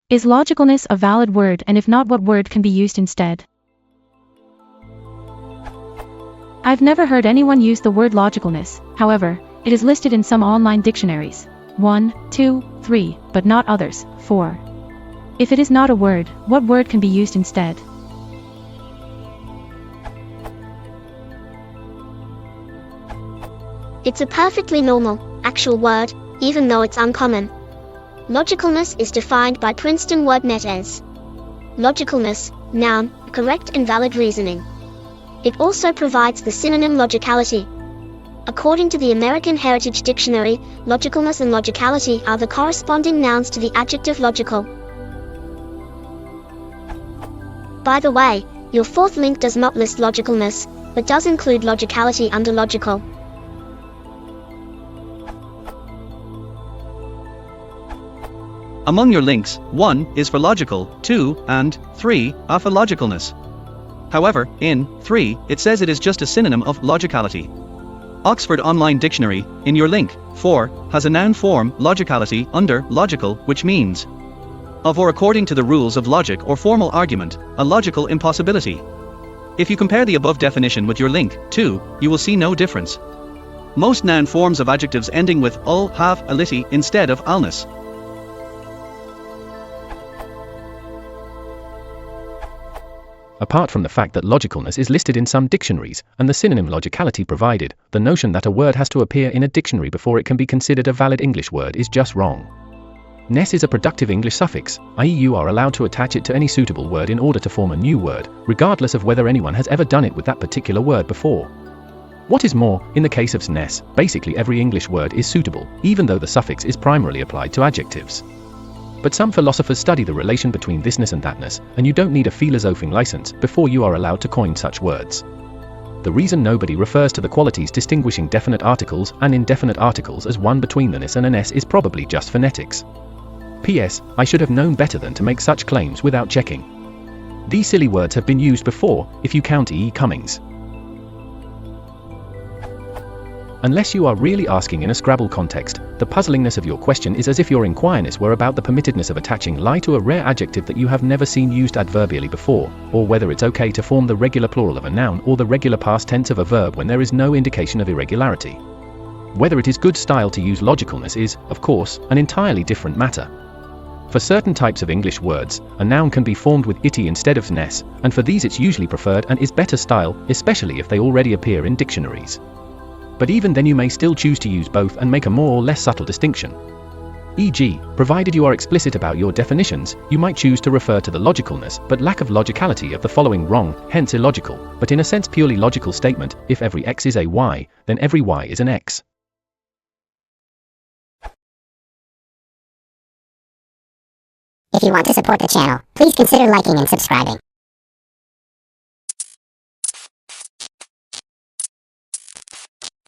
Is logicalness a valid word, and if not, what word can be used instead? I've never heard anyone use the word logicalness, however, it is listed in some online dictionaries. 1, 2, 3, but not others. 4. If it is not a word, what word can be used instead? It's a perfectly normal, actual word, even though it's uncommon. Logicalness is defined by Princeton WordNet as logicalness, noun, correct and valid reasoning. It also provides the synonym logicality. According to the American Heritage Dictionary, logicalness and logicality are the corresponding nouns to the adjective logical. By the way, your fourth link does not list logicalness, but does include logicality under logical. Among your links, 1 is for logical, 2 and 3 are for logicalness. However, in 3, it says it is just a synonym of logicality. Oxford Online Dictionary, in your link, 4, has a noun form, logicality, under logical, which means of or according to the rules of logic or formal argument, a logical impossibility. If you compare the above definition with your link, 2, you will see no difference. Most noun forms of adjectives ending with ul have ality instead of alness. Apart from the fact that logicalness is listed in some dictionaries, and the synonym logicality provided, the notion that a word has to appear in a dictionary before it can be considered a valid English word is just wrong. Ness is a productive English suffix, i.e. you are allowed to attach it to any suitable word in order to form a new word, regardless of whether anyone has ever done it with that particular word before. What is more, in the case of ness, basically every English word is suitable, even though the suffix is primarily applied to adjectives. But some philosophers study the relation between thisness and thatness, and you don't need a philosophing license before you are allowed to coin such words. The reason nobody refers to the qualities distinguishing definite articles and indefinite articles as one between the ness and an s is probably just phonetics. P.S. I should have known better than to make such claims without checking. These silly words have been used before, if you count E. Cummings. Unless you are really asking in a Scrabble context, the puzzlingness of your question is as if your inquiriness were about the permittedness of attaching lie to a rare adjective that you have never seen used adverbially before, or whether it's okay to form the regular plural of a noun or the regular past tense of a verb when there is no indication of irregularity. Whether it is good style to use logicalness is, of course, an entirely different matter. For certain types of English words, a noun can be formed with ity instead of ness, and for these it's usually preferred and is better style, especially if they already appear in dictionaries. But even then you may still choose to use both and make a more or less subtle distinction. E.g., provided you are explicit about your definitions, you might choose to refer to the logicalness but lack of logicality of the following wrong, hence illogical, but in a sense purely logical statement: if every x is a y, then every y is an x. If you want to support the channel, please consider liking and subscribing.